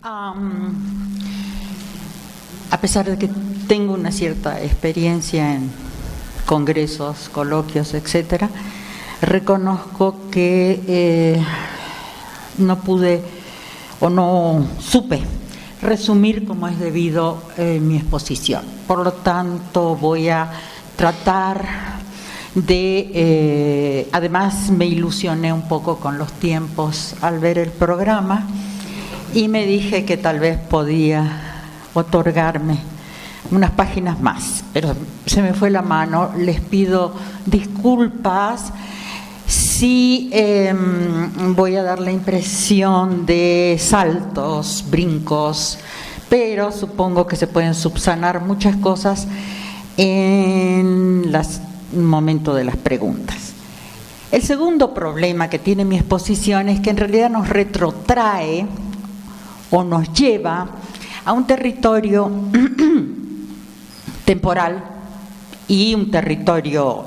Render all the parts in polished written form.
A pesar de que tengo una cierta experiencia en congresos, coloquios, etcétera, reconozco que no pude o no supe resumir como es debido mi exposición. Por lo tanto, voy a tratar de, además me ilusioné un poco con los tiempos al ver el programa y me dije que tal vez podía otorgarme unas páginas más, pero se me fue la mano. Les pido disculpas si voy a dar la impresión de saltos, brincos, pero supongo que se pueden subsanar muchas cosas en el momento de las preguntas. El segundo problema que tiene mi exposición es que en realidad nos retrotrae o nos lleva a un territorio temporal y un territorio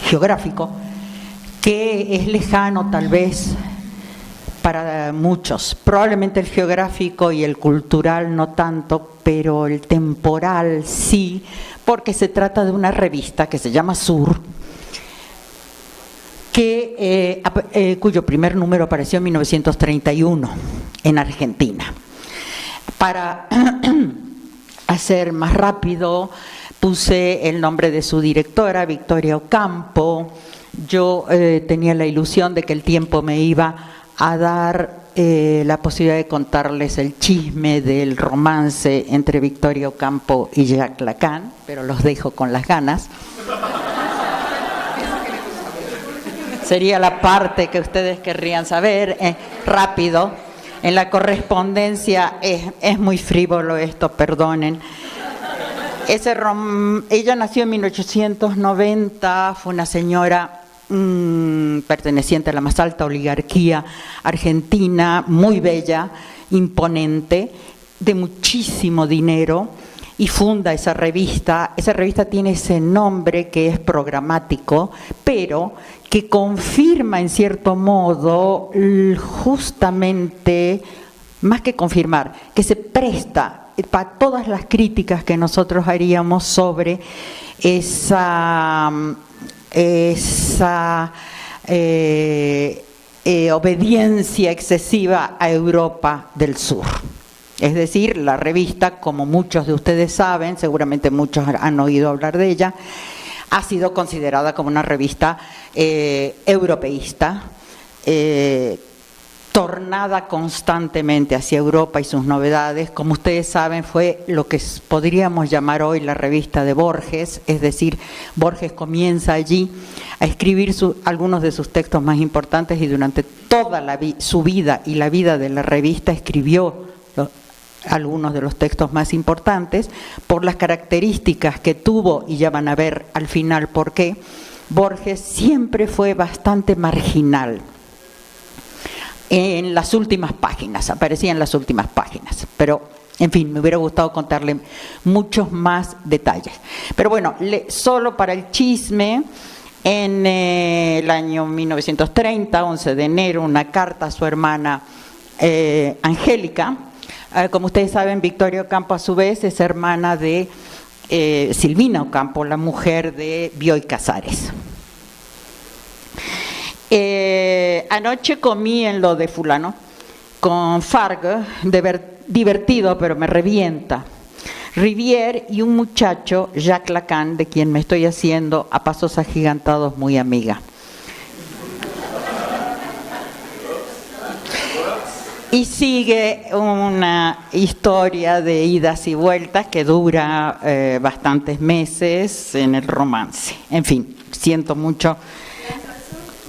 geográfico que es lejano tal vez para muchos, probablemente el geográfico y el cultural no tanto, pero el temporal sí, porque se trata de una revista que se llama Sur, cuyo primer número apareció en 1931 en Argentina. Para hacer más rápido, puse el nombre de su directora, Victoria Ocampo. Yo tenía la ilusión de que el tiempo me iba a dar la posibilidad de contarles el chisme del romance entre Victoria Ocampo y Jacques Lacan, pero los dejo con las ganas. Sería la parte que ustedes querrían saber, rápido. En la correspondencia es muy frívolo esto, perdonen. Ella nació en 1890, fue una señora perteneciente a la más alta oligarquía argentina, muy bella, imponente, de muchísimo dinero, y funda esa revista. Esa revista tiene ese nombre que es programático, pero que confirma en cierto modo justamente, más que confirmar, que se presta para todas las críticas que nosotros haríamos sobre esa obediencia excesiva a Europa del Sur. Es decir, la revista, como muchos de ustedes saben, seguramente muchos han oído hablar de ella, ha sido considerada como una revista europeísta, tornada constantemente hacia Europa y sus novedades. Como ustedes saben, fue lo que podríamos llamar hoy la revista de Borges, es decir, Borges comienza allí a escribir algunos de sus textos más importantes y durante toda su vida y la vida de la revista escribió algunos de los textos más importantes por las características que tuvo, y ya van a ver al final por qué. Borges siempre fue bastante marginal. En las últimas páginas, aparecía en las últimas páginas, pero en fin, me hubiera gustado contarle muchos más detalles. Pero bueno, solo para el chisme, en el año 1930, 11 de enero, una carta a su hermana Angélica. Como ustedes saben, Victoria Ocampo a su vez es hermana de Silvina Ocampo, la mujer de Bioy Casares. Anoche comí en lo de fulano con Fargue, divertido pero me revienta. Rivière y un muchacho, Jacques Lacan, de quien me estoy haciendo a pasos agigantados muy amiga. Y sigue una historia de idas y vueltas que dura bastantes meses en el romance. En fin, siento mucho.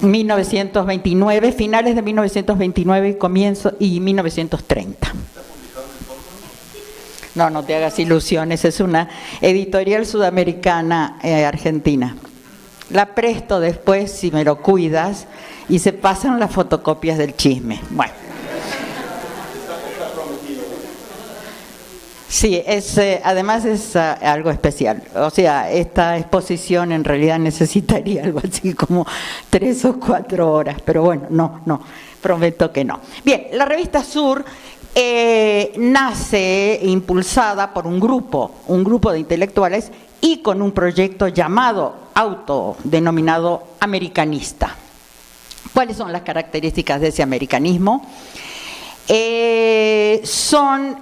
1929, finales de 1929 y 1930. No te hagas ilusiones, es una editorial sudamericana argentina. La presto después si me lo cuidas y se pasan las fotocopias del chisme. Bueno. Sí, además es algo especial. O sea, esta exposición en realidad necesitaría algo así como 3 o 4 horas, pero bueno, no, prometo que no. Bien, la revista Sur nace impulsada por un grupo de intelectuales y con un proyecto autodenominado americanista. ¿Cuáles son las características de ese americanismo? Son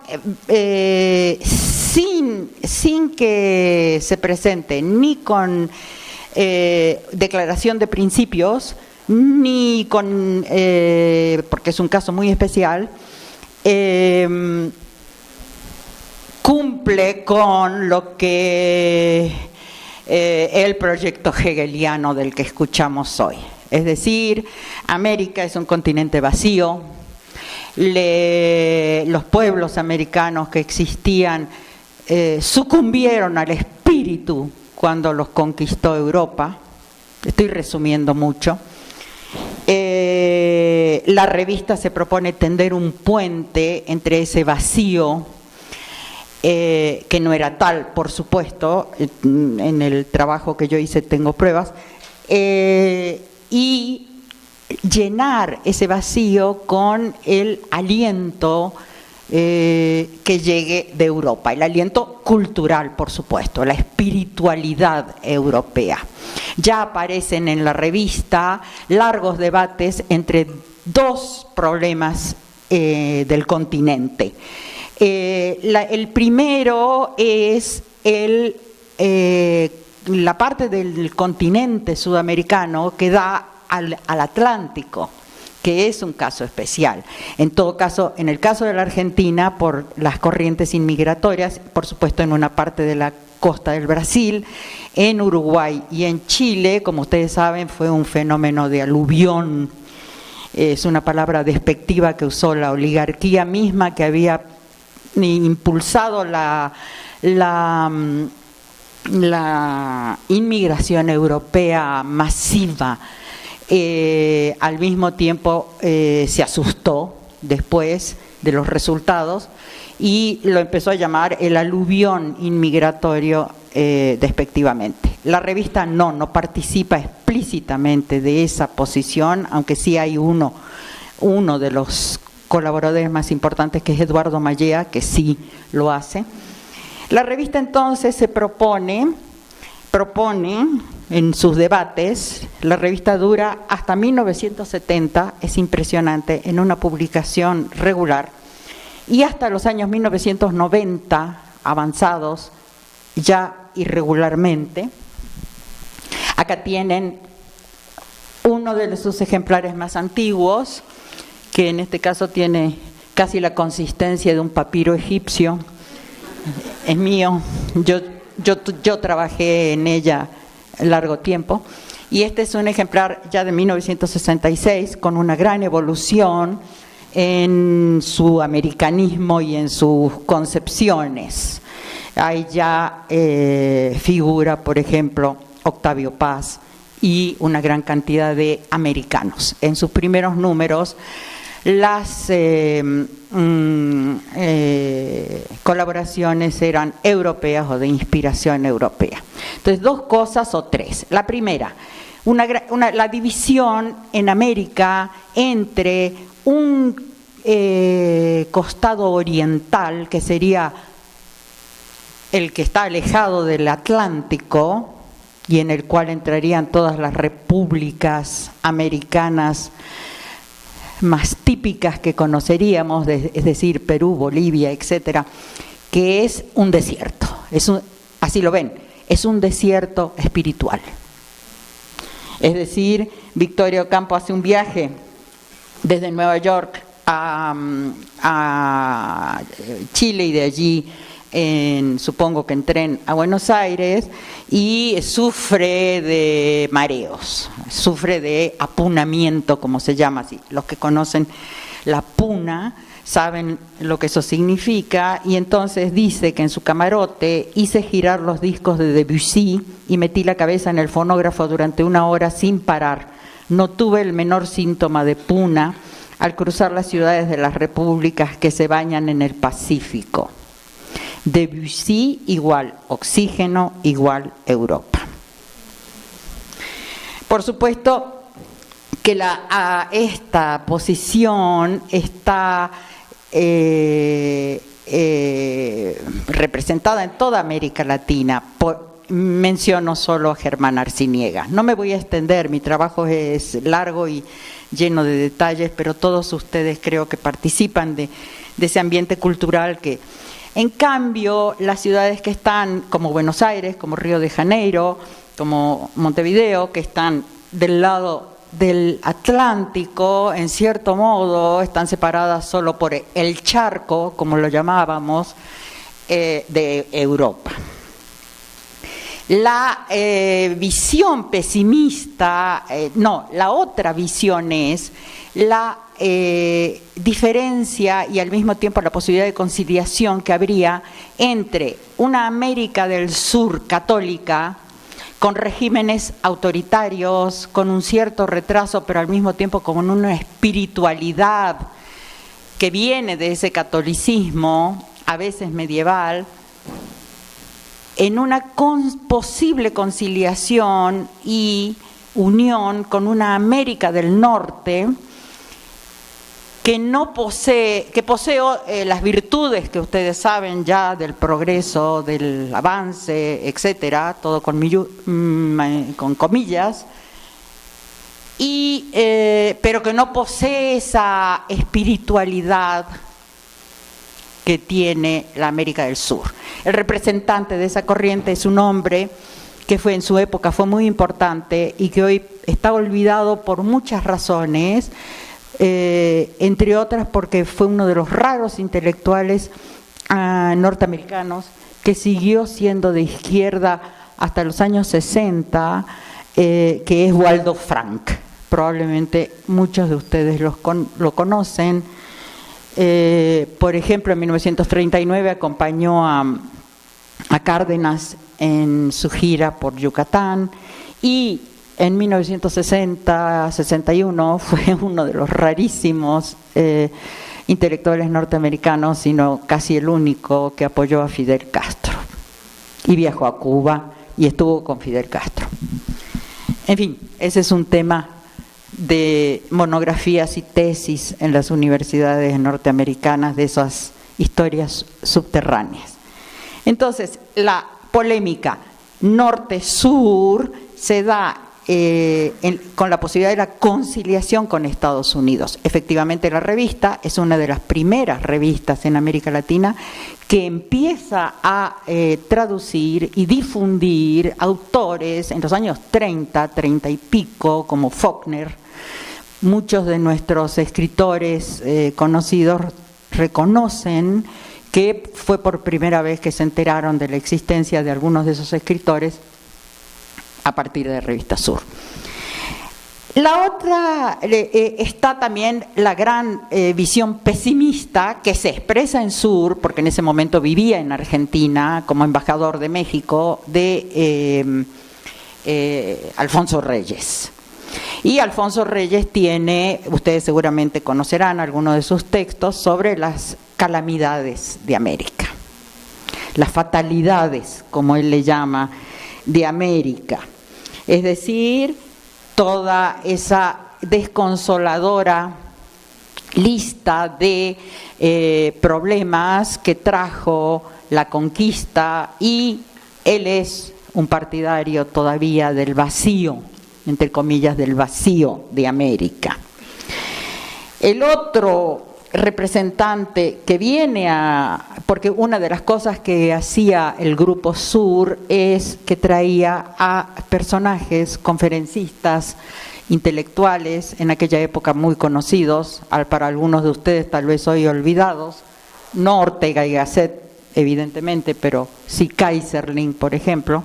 sin que se presente ni con declaración de principios, ni con, porque es un caso muy especial, cumple con lo que el proyecto hegeliano del que escuchamos hoy. Es decir, América es un continente vacío, los pueblos americanos que existían sucumbieron al espíritu cuando los conquistó Europa. Estoy resumiendo mucho. La revista se propone tender un puente entre ese vacío, que no era tal, por supuesto, en el trabajo que yo hice tengo pruebas, y llenar ese vacío con el aliento que llegue de Europa, el aliento cultural, por supuesto, la espiritualidad europea. Ya aparecen en la revista largos debates entre dos problemas del continente. El primero es la parte del continente sudamericano que da al Atlántico, que es un caso especial. En todo caso, en el caso de la Argentina, por las corrientes inmigratorias, por supuesto en una parte de la costa del Brasil, en Uruguay y en Chile, como ustedes saben, fue un fenómeno de aluvión. Es una palabra despectiva que usó la oligarquía misma que había impulsado la inmigración europea masiva. Al mismo tiempo se asustó después de los resultados y lo empezó a llamar el aluvión inmigratorio despectivamente. La revista no participa explícitamente de esa posición, aunque sí hay uno de los colaboradores más importantes, que es Eduardo Mallea, que sí lo hace. La revista entonces se propone en sus debates, la revista dura hasta 1970, es impresionante, en una publicación regular, y hasta los años 1990, avanzados, ya irregularmente. Acá tienen uno de sus ejemplares más antiguos, que en este caso tiene casi la consistencia de un papiro egipcio. Es mío, yo trabajé en ella largo tiempo, y este es un ejemplar ya de 1966 con una gran evolución en su americanismo y en sus concepciones. Ahí ya figura, por ejemplo, Octavio Paz y una gran cantidad de americanos. En sus primeros números, las colaboraciones eran europeas o de inspiración europea. Entonces, dos cosas o tres. La primera, la división en América entre un costado oriental, que sería el que está alejado del Atlántico y en el cual entrarían todas las repúblicas americanas más típicas que conoceríamos, es decir, Perú, Bolivia, etcétera, que es un desierto, así lo ven, es un desierto espiritual. Es decir, Victoria Ocampo hace un viaje desde Nueva York a Chile y de allí, supongo que en tren a Buenos Aires, y sufre de mareos, sufre de apunamiento, como se llama así. Los que conocen la puna saben lo que eso significa, y entonces dice que en su camarote hice girar los discos de Debussy y metí la cabeza en el fonógrafo durante 1 hora sin parar. No tuve el menor síntoma de puna al cruzar las ciudades de las repúblicas que se bañan en el Pacífico. Debussy igual oxígeno igual Europa. Por supuesto que esta posición está representada en toda América Latina. Menciono solo a Germán Arciniega. No me voy a extender, mi trabajo es largo y lleno de detalles, pero todos ustedes creo que participan de ese ambiente cultural que, en cambio, las ciudades que están, como Buenos Aires, como Río de Janeiro, como Montevideo, que están del lado del Atlántico, en cierto modo, están separadas solo por el charco, como lo llamábamos, de Europa. La visión pesimista, la otra visión es la diferencia y al mismo tiempo la posibilidad de conciliación que habría entre una América del Sur católica con regímenes autoritarios, con un cierto retraso, pero al mismo tiempo con una espiritualidad que viene de ese catolicismo, a veces medieval, en una posible conciliación y unión con una América del Norte que posee las virtudes que ustedes saben ya del progreso, del avance, etcétera, todo con comillas, pero que no posee esa espiritualidad que tiene la América del Sur. El representante de esa corriente es un hombre que en su época fue muy importante y que hoy está olvidado por muchas razones, entre otras porque fue uno de los raros intelectuales norteamericanos que siguió siendo de izquierda hasta los años 60, que es Waldo Frank. Probablemente muchos de ustedes lo conocen. Por ejemplo, en 1939 acompañó a Cárdenas en su gira por Yucatán y en 1960-61 fue uno de los rarísimos intelectuales norteamericanos, sino casi el único que apoyó a Fidel Castro y viajó a Cuba y estuvo con Fidel Castro. En fin, ese es un tema de monografías y tesis en las universidades norteamericanas de esas historias subterráneas. Entonces, la polémica norte-sur se da con la posibilidad de la conciliación con Estados Unidos. Efectivamente, la revista es una de las primeras revistas en América Latina que empieza a traducir y difundir autores en los años 30 y pico, como Faulkner. Muchos de nuestros escritores conocidos reconocen que fue por primera vez que se enteraron de la existencia de algunos de esos escritores a partir de Revista Sur. La otra, está también la gran visión pesimista que se expresa en Sur, porque en ese momento vivía en Argentina como embajador de México, de Alfonso Reyes. Y Alfonso Reyes tiene, ustedes seguramente conocerán algunos de sus textos, sobre las calamidades de América, las fatalidades, como él le llama, de América. Es decir, toda esa desconsoladora lista de problemas que trajo la conquista, y él es un partidario todavía del vacío, entre comillas, del vacío de América. El otro representante que viene porque una de las cosas que hacía el Grupo Sur es que traía a personajes, conferencistas, intelectuales, en aquella época muy conocidos, para algunos de ustedes tal vez hoy olvidados, no Ortega y Gasset, evidentemente, pero sí Kaiserling, por ejemplo.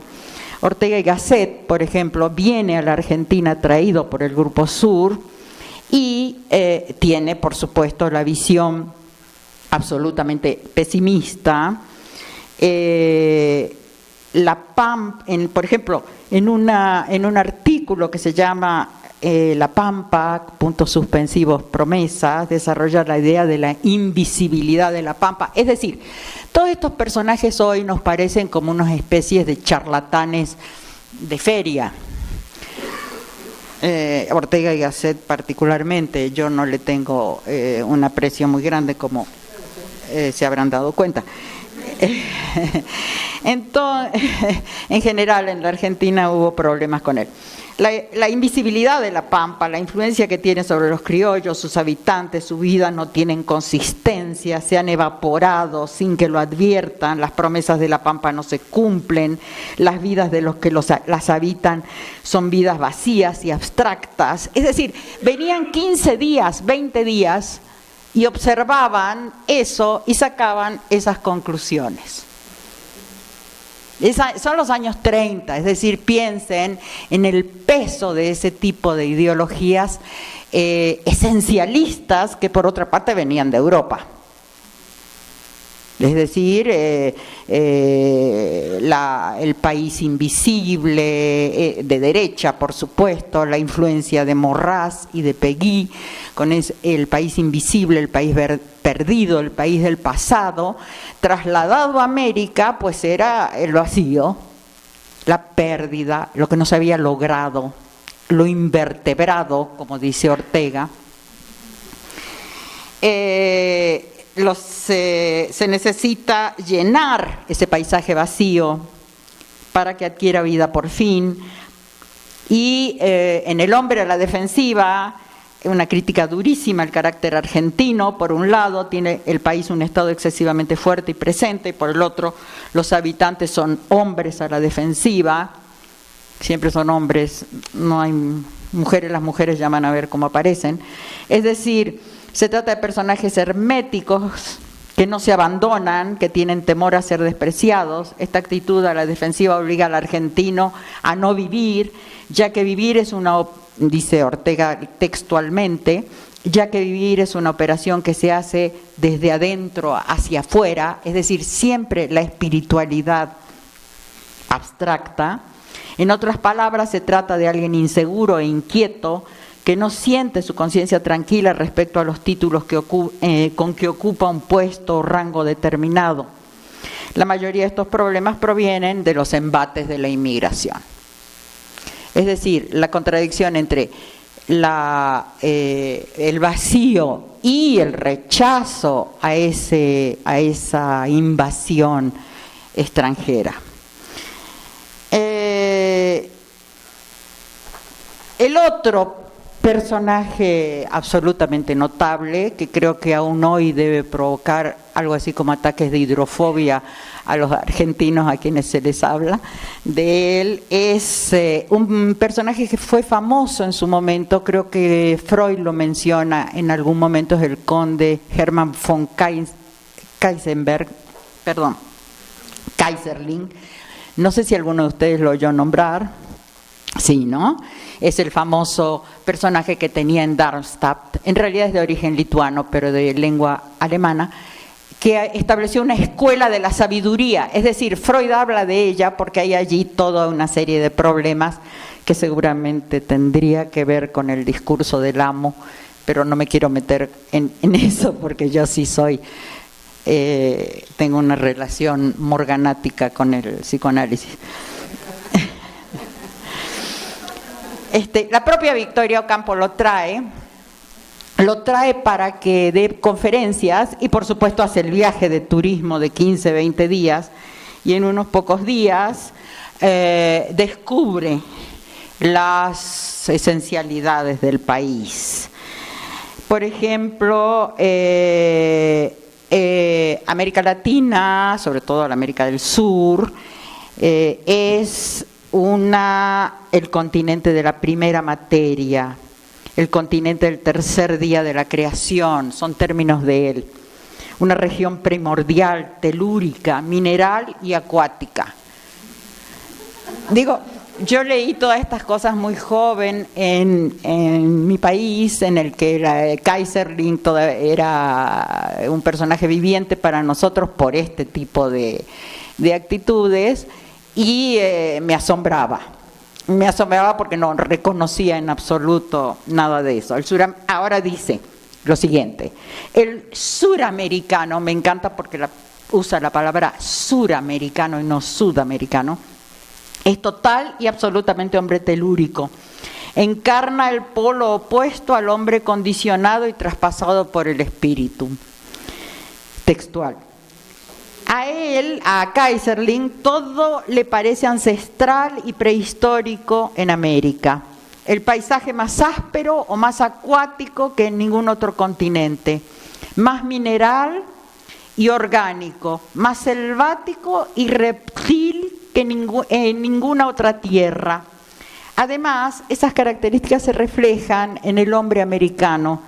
Ortega y Gasset, por ejemplo, viene a la Argentina traído por el Grupo Sur y tiene, por supuesto, la visión absolutamente pesimista. Por ejemplo, en un artículo que se llama La Pampa, puntos suspensivos, promesas, desarrolla la idea de la invisibilidad de la Pampa. Es decir, todos estos personajes hoy nos parecen como unas especies de charlatanes de feria. Ortega y Gasset particularmente, yo no le tengo un aprecio muy grande como se habrán dado cuenta. Entonces, en general en la Argentina hubo problemas con él. La invisibilidad de la Pampa, la influencia que tiene sobre los criollos, sus habitantes, su vida no tienen consistencia, se han evaporado sin que lo adviertan, las promesas de la Pampa no se cumplen, las vidas de los que las habitan son vidas vacías y abstractas. Es decir, venían 15 días, 20 días y observaban eso y sacaban esas conclusiones. Son los años 30, es decir, piensen en el peso de ese tipo de ideologías esencialistas que por otra parte venían de Europa. Es decir, el país invisible, de derecha por supuesto, la influencia de Morraz y de Peggy, con el país invisible, el país perdido, el país del pasado, trasladado a América, pues era el vacío, la pérdida, lo que no se había logrado, lo invertebrado, como dice Ortega. Se necesita llenar ese paisaje vacío para que adquiera vida por fin. Y en El hombre a la defensiva, una crítica durísima al carácter argentino. Por un lado, tiene el país un estado excesivamente fuerte y presente, y por el otro, los habitantes son hombres a la defensiva. Siempre son hombres, no hay mujeres, las mujeres llaman a ver cómo aparecen. Es decir, se trata de personajes herméticos que no se abandonan, que tienen temor a ser despreciados. Esta actitud a la defensiva obliga al argentino a no vivir, ya que vivir es dice Ortega textualmente, ya que vivir es una operación que se hace desde adentro hacia afuera, es decir, siempre la espiritualidad abstracta. En otras palabras, se trata de alguien inseguro e inquieto, que no siente su conciencia tranquila respecto a los títulos con que ocupa un puesto o rango determinado. La mayoría de estos problemas provienen de los embates de la inmigración. Es decir, la contradicción entre el vacío y el rechazo a esa invasión extranjera. El otro personaje absolutamente notable, que creo que aún hoy debe provocar algo así como ataques de hidrofobia a los argentinos a quienes se les habla de él, es un personaje que fue famoso en su momento, creo que Freud lo menciona en algún momento, es el conde Hermann von Kaiserling. No sé si alguno de ustedes lo oyó nombrar. Sí, ¿no? Es el famoso personaje que tenía en Darmstadt, en realidad es de origen lituano, pero de lengua alemana, que estableció una escuela de la sabiduría. Es decir, Freud habla de ella porque hay allí toda una serie de problemas que seguramente tendría que ver con el discurso del amo, pero no me quiero meter en eso porque yo sí tengo una relación morganática con el psicoanálisis. La propia Victoria Ocampo lo trae para que dé conferencias y por supuesto hace el viaje de turismo de 15, 20 días y en unos pocos días descubre las esencialidades del país. Por ejemplo, América Latina, sobre todo la América del Sur, es el continente de la primera materia, el continente del tercer día de la creación, son términos de él. Una región primordial, telúrica, mineral y acuática. Digo, yo leí todas estas cosas muy joven en mi país, en el que Kaiserling era un personaje viviente para nosotros por este tipo de actitudes. Y me asombraba porque no reconocía en absoluto nada de eso. Ahora dice lo siguiente: el suramericano, me encanta porque usa la palabra suramericano y no sudamericano, es total y absolutamente hombre telúrico. Encarna el polo opuesto al hombre condicionado y traspasado por el espíritu. textual. A él, a Keyserlingk, todo le parece ancestral y prehistórico en América. El paisaje más áspero o más acuático que en ningún otro continente. Más mineral y orgánico. Más selvático y reptil que en ninguna otra tierra. Además, esas características se reflejan en el hombre americano,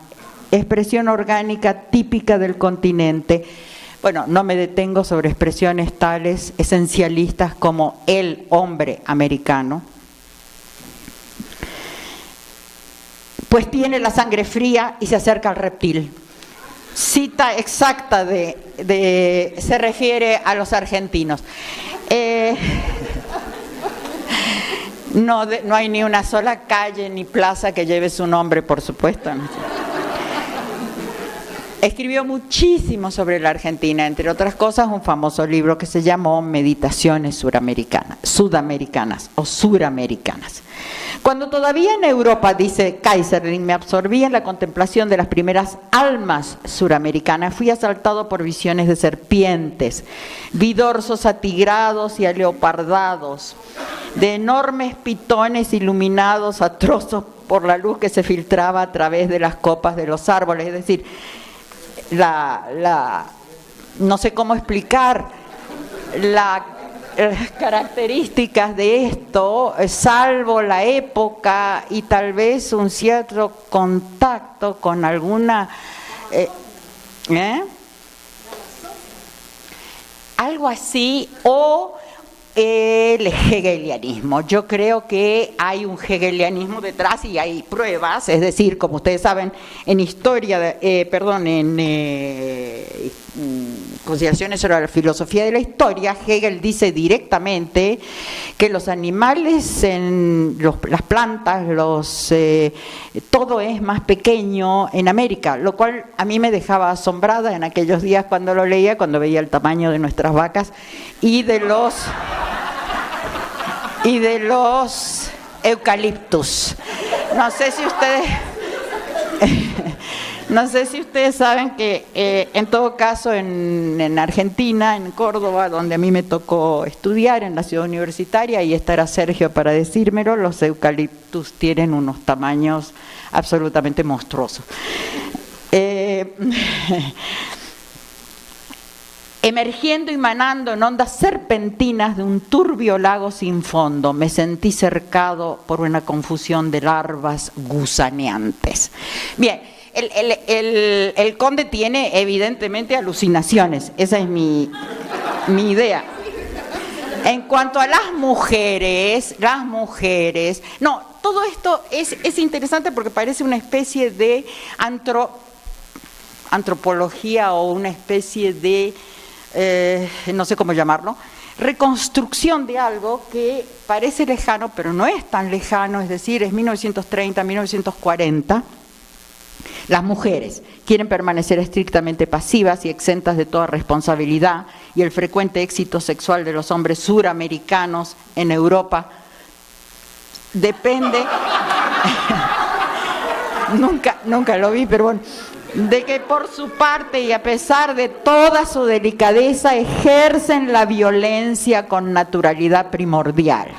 expresión orgánica típica del continente. Bueno, no me detengo sobre expresiones tales esencialistas como el hombre americano. Pues tiene la sangre fría y se acerca al reptil. Cita exacta se refiere a los argentinos. No hay ni una sola calle ni plaza que lleve su nombre, por supuesto. Escribió muchísimo sobre la Argentina, entre otras cosas un famoso libro que se llamó Meditaciones Sudamericanas o Suramericanas. Cuando todavía en Europa, dice Keyserlingk, me absorbí en la contemplación de las primeras almas suramericanas, fui asaltado por visiones de serpientes, vi dorsos atigrados y aleopardados, de enormes pitones iluminados a trozos por la luz que se filtraba a través de las copas de los árboles, es decir, no sé cómo explicar las características de esto, salvo la época y tal vez un cierto contacto con alguna algo así, o el hegelianismo. Yo creo que hay un hegelianismo detrás y hay pruebas, es decir, como ustedes saben, en historia, consideraciones sobre la filosofía de la historia, Hegel dice directamente que los animales, las plantas, todo es más pequeño en América, lo cual a mí me dejaba asombrada en aquellos días cuando lo leía, cuando veía el tamaño de nuestras vacas y de los eucaliptus. No sé si ustedes saben que en todo caso en Argentina, en Córdoba, donde a mí me tocó estudiar en la ciudad universitaria, y estará Sergio para decírmelo, los eucaliptus tienen unos tamaños absolutamente monstruosos. Emergiendo y manando en ondas serpentinas de un turbio lago sin fondo, me sentí cercado por una confusión de larvas gusaneantes. Bien, el conde tiene evidentemente alucinaciones, esa es mi idea. En cuanto a las mujeres, no, todo esto es interesante porque parece una especie de antropología o una especie de no sé cómo llamarlo, reconstrucción de algo que parece lejano, pero no es tan lejano, es decir, es 1930, 1940. Las mujeres quieren permanecer estrictamente pasivas y exentas de toda responsabilidad, y el frecuente éxito sexual de los hombres suramericanos en Europa depende, nunca lo vi, pero bueno, de que por su parte y a pesar de toda su delicadeza ejercen la violencia con naturalidad primordial.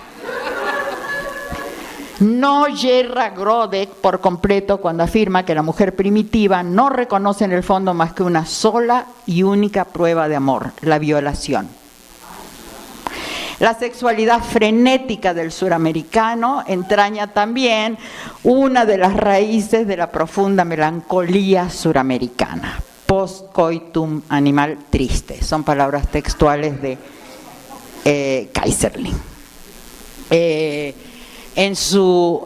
No yerra Grodek por completo cuando afirma que la mujer primitiva no reconoce en el fondo más que una sola y única prueba de amor, la violación. La sexualidad frenética del suramericano entraña también una de las raíces de la profunda melancolía suramericana. Post-coitum, animal triste. Son palabras textuales de Keyserlingk.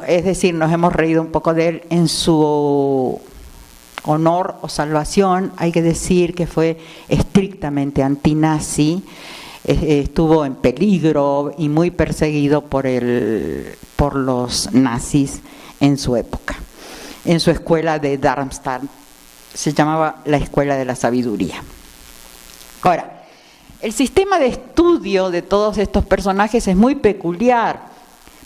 Es decir, nos hemos reído un poco de él, en su honor o salvación, hay que decir que fue estrictamente antinazi, estuvo en peligro y muy perseguido por los nazis en su época. En su escuela de Darmstadt, se llamaba la Escuela de la Sabiduría. Ahora, el sistema de estudio de todos estos personajes es muy peculiar,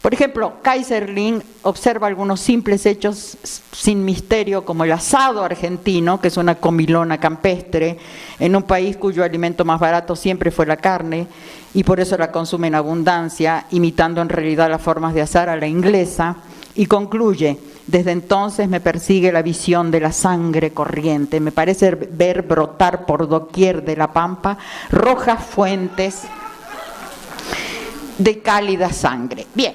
Por ejemplo, Keyserling observa algunos simples hechos sin misterio, como el asado argentino, que es una comilona campestre, en un país cuyo alimento más barato siempre fue la carne, y por eso la consume en abundancia, imitando en realidad las formas de asar a la inglesa, y concluye: desde entonces me persigue la visión de la sangre corriente, me parece ver brotar por doquier de la pampa rojas fuentes de cálida sangre. Bien,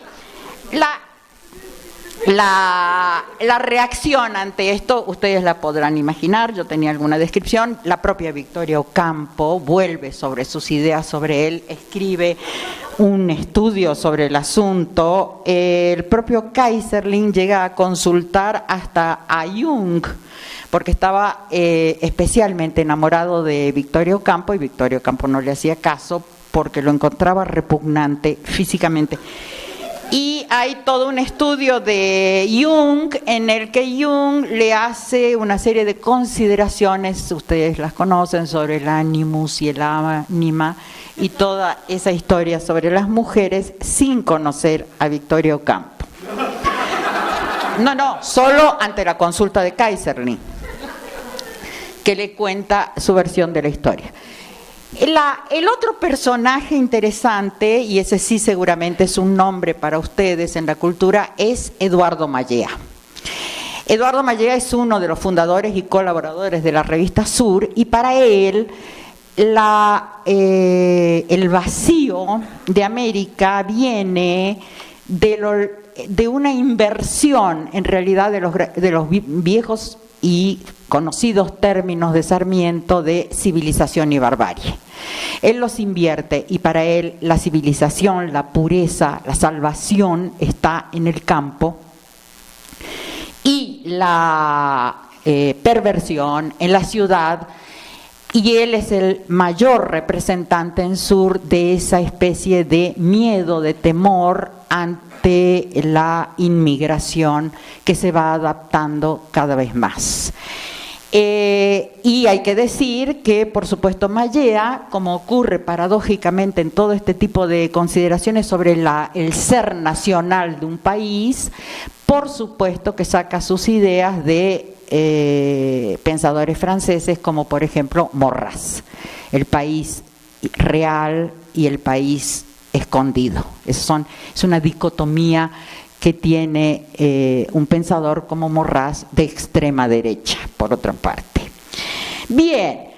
la reacción ante esto, ustedes la podrán imaginar, yo tenía alguna descripción, la propia Victoria Ocampo vuelve sobre sus ideas sobre él, escribe un estudio sobre el asunto, el propio Keyserling llega a consultar hasta a Jung, porque estaba especialmente enamorado de Victoria Ocampo, y Victoria Ocampo no le hacía caso porque lo encontraba repugnante físicamente. Y hay todo un estudio de Jung en el que Jung le hace una serie de consideraciones, ustedes las conocen, sobre el animus y el ánima y toda esa historia sobre las mujeres, sin conocer a Victoria Ocampo. No, solo ante la consulta de Keyserling, que le cuenta su versión de la historia. El otro personaje interesante, y ese sí seguramente es un nombre para ustedes en la cultura, es Eduardo Mallea. Eduardo Mallea es uno de los fundadores y colaboradores de la revista Sur, y para él el vacío de América viene de una inversión en realidad de los viejos y conocidos términos de Sarmiento de civilización y barbarie. Él los invierte, y para él la civilización, la pureza, la salvación está en el campo, y la perversión en la ciudad, y él es el mayor representante en Sur de esa especie de miedo, de temor ante la inmigración que se va adaptando cada vez más. Y hay que decir que, por supuesto, Mallea, como ocurre paradójicamente en todo este tipo de consideraciones sobre el ser nacional de un país, por supuesto que saca sus ideas de pensadores franceses como, por ejemplo, Maurras, el país real y el país escondido. Es una dicotomía que tiene un pensador como Maurras de extrema derecha, por otra parte. Bien,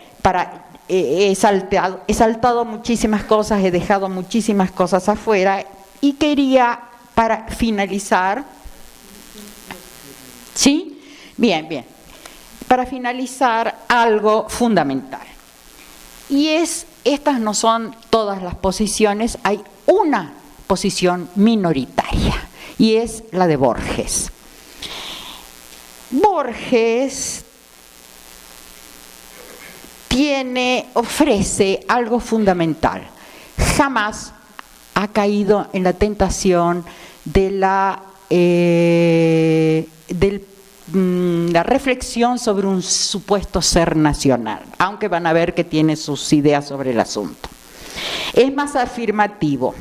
he saltado muchísimas cosas, he dejado muchísimas cosas afuera, y quería, para finalizar, ¿sí? Bien, para finalizar, algo fundamental. Y estas no son todas las posiciones, hay una posición minoritaria, y es la de Borges. Borges ofrece algo fundamental. Jamás ha caído en la tentación de la reflexión sobre un supuesto ser nacional, aunque van a ver que tiene sus ideas sobre el asunto. Es más afirmativo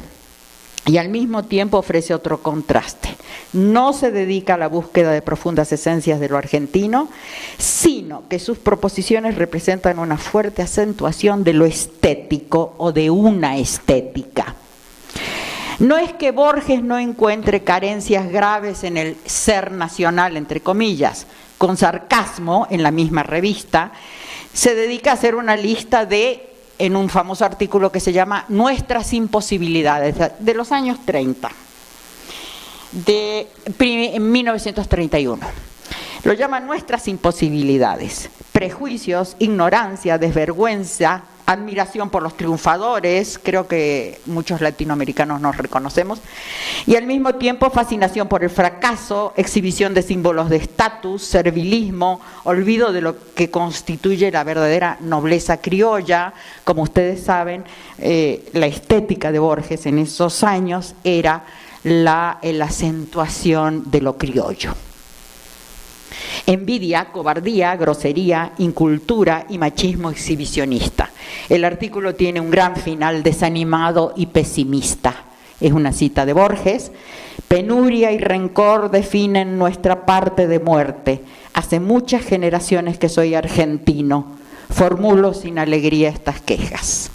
y al mismo tiempo ofrece otro contraste. No se dedica a la búsqueda de profundas esencias de lo argentino, sino que sus proposiciones representan una fuerte acentuación de lo estético o de una estética. No es que Borges no encuentre carencias graves en el ser nacional, entre comillas. Con sarcasmo, en la misma revista, se dedica a hacer una lista en un famoso artículo que se llama Nuestras imposibilidades, de los años 30, en 1931. Lo llama Nuestras imposibilidades: prejuicios, ignorancia, desvergüenza, admiración por los triunfadores, creo que muchos latinoamericanos nos reconocemos, y al mismo tiempo fascinación por el fracaso, exhibición de símbolos de estatus, servilismo, olvido de lo que constituye la verdadera nobleza criolla. Como ustedes saben, la estética de Borges en esos años era la acentuación de lo criollo. Envidia, cobardía, grosería, incultura y machismo exhibicionista. El artículo tiene un gran final desanimado y pesimista. es una cita de Borges. Penuria y rencor definen nuestra parte de muerte. Hace muchas generaciones que soy argentino. Formulo sin alegría estas quejas.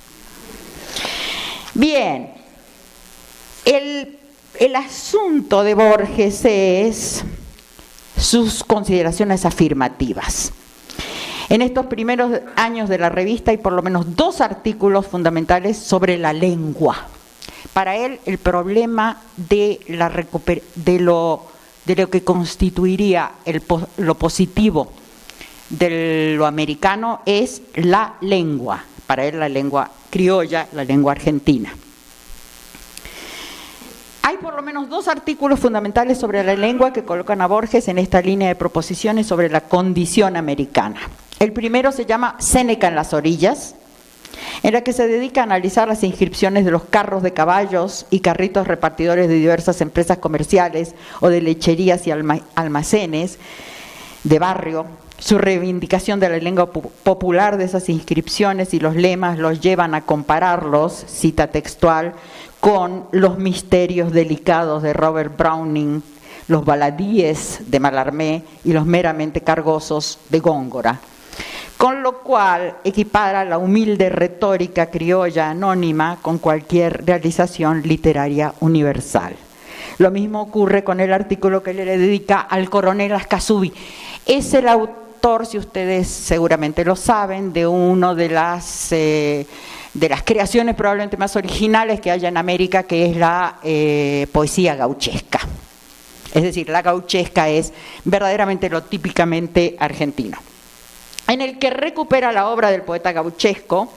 Bien, el asunto de Borges es sus consideraciones afirmativas. En estos primeros años de la revista hay por lo menos 2 artículos fundamentales sobre la lengua. Para él, el problema de lo que constituiría lo positivo de lo americano es la lengua. Para él, la lengua criolla, la lengua argentina. Hay por lo menos 2 artículos fundamentales sobre la lengua que colocan a Borges en esta línea de proposiciones sobre la condición americana. El primero se llama Séneca en las orillas, en la que se dedica a analizar las inscripciones de los carros de caballos y carritos repartidores de diversas empresas comerciales o de lecherías y almacenes de barrio. Su reivindicación de la lengua popular de esas inscripciones y los lemas los llevan a compararlos, cita textual, con los misterios delicados de Robert Browning, los baladíes de Mallarmé y los meramente cargosos de Góngora. Con lo cual equipara la humilde retórica criolla anónima con cualquier realización literaria universal. Lo mismo ocurre con el artículo que le dedica al coronel Ascasubi. Es el autor, si ustedes seguramente lo saben, de una de las creaciones probablemente más originales que haya en América, que es la poesía gauchesca. Es decir, la gauchesca es verdaderamente lo típicamente argentino, en el que recupera la obra del poeta gauchesco,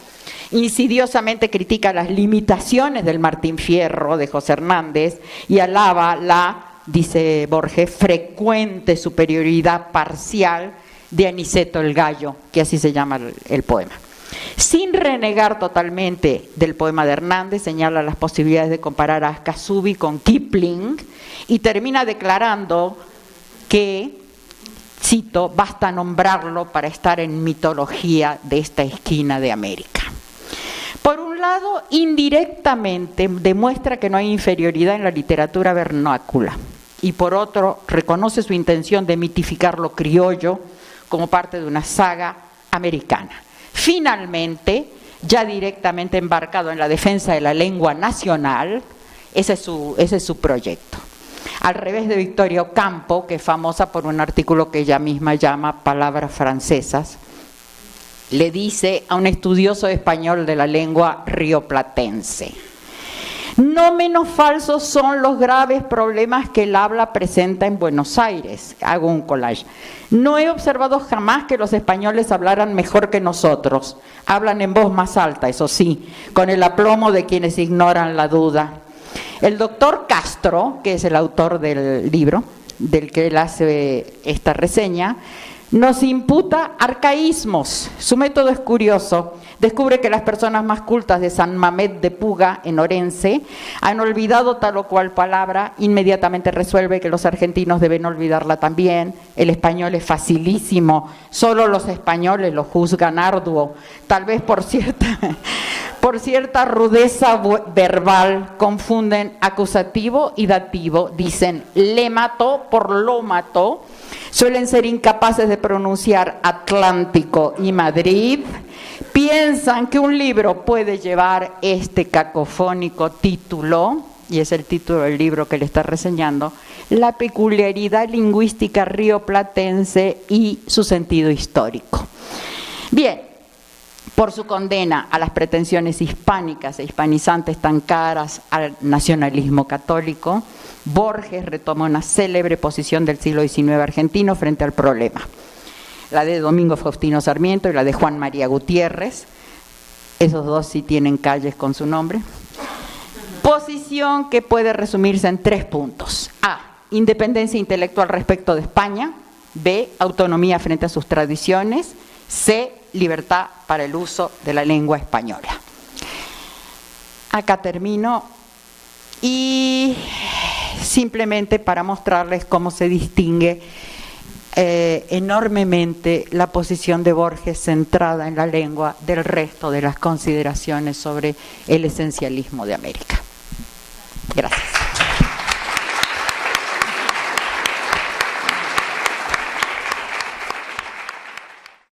insidiosamente critica las limitaciones del Martín Fierro de José Hernández y alaba la, dice Borges, frecuente superioridad parcial de Aniceto el Gallo, que así se llama el poema. Sin renegar totalmente del poema de Hernández, señala las posibilidades de comparar a Ascasubi con Kipling y termina declarando que, cito, basta nombrarlo para estar en mitología de esta esquina de América. Por un lado, indirectamente demuestra que no hay inferioridad en la literatura vernácula y por otro, reconoce su intención de mitificar lo criollo como parte de una saga americana. Finalmente, ya directamente embarcado en la defensa de la lengua nacional, ese es su proyecto. Al revés de Victoria Ocampo, que es famosa por un artículo que ella misma llama Palabras francesas, le dice a un estudioso español de la lengua rioplatense: no menos falsos son los graves problemas que el habla presenta en Buenos Aires. Hago un collage. No he observado jamás que los españoles hablaran mejor que nosotros. Hablan en voz más alta, eso sí, con el aplomo de quienes ignoran la duda. El doctor Castro, que es el autor del libro del que él hace esta reseña, nos imputa arcaísmos. Su método es curioso. Descubre que las personas más cultas de San Mamet de Puga, en Orense, han olvidado tal o cual palabra. Inmediatamente resuelve que los argentinos deben olvidarla también. El español es facilísimo. Solo los españoles lo juzgan arduo. Tal vez por cierta rudeza verbal confunden acusativo y dativo. Dicen le mató por lo mató. Suelen ser incapaces de pronunciar Atlántico y Madrid. Piensan que un libro puede llevar este cacofónico título, y es el título del libro que le está reseñando, La peculiaridad lingüística rioplatense y su sentido histórico. Bien, por su condena a las pretensiones hispánicas e hispanizantes tan caras al nacionalismo católico, Borges retoma una célebre posición del siglo XIX argentino frente al problema. La de Domingo Faustino Sarmiento y la de Juan María Gutiérrez, esos dos sí tienen calles con su nombre. Posición que puede resumirse en 3 puntos. A, independencia intelectual respecto de España. B, autonomía frente a sus tradiciones. C, libertad para el uso de la lengua española. Acá termino y simplemente para mostrarles cómo se distingue enormemente la posición de Borges centrada en la lengua del resto de las consideraciones sobre el esencialismo de América. Gracias.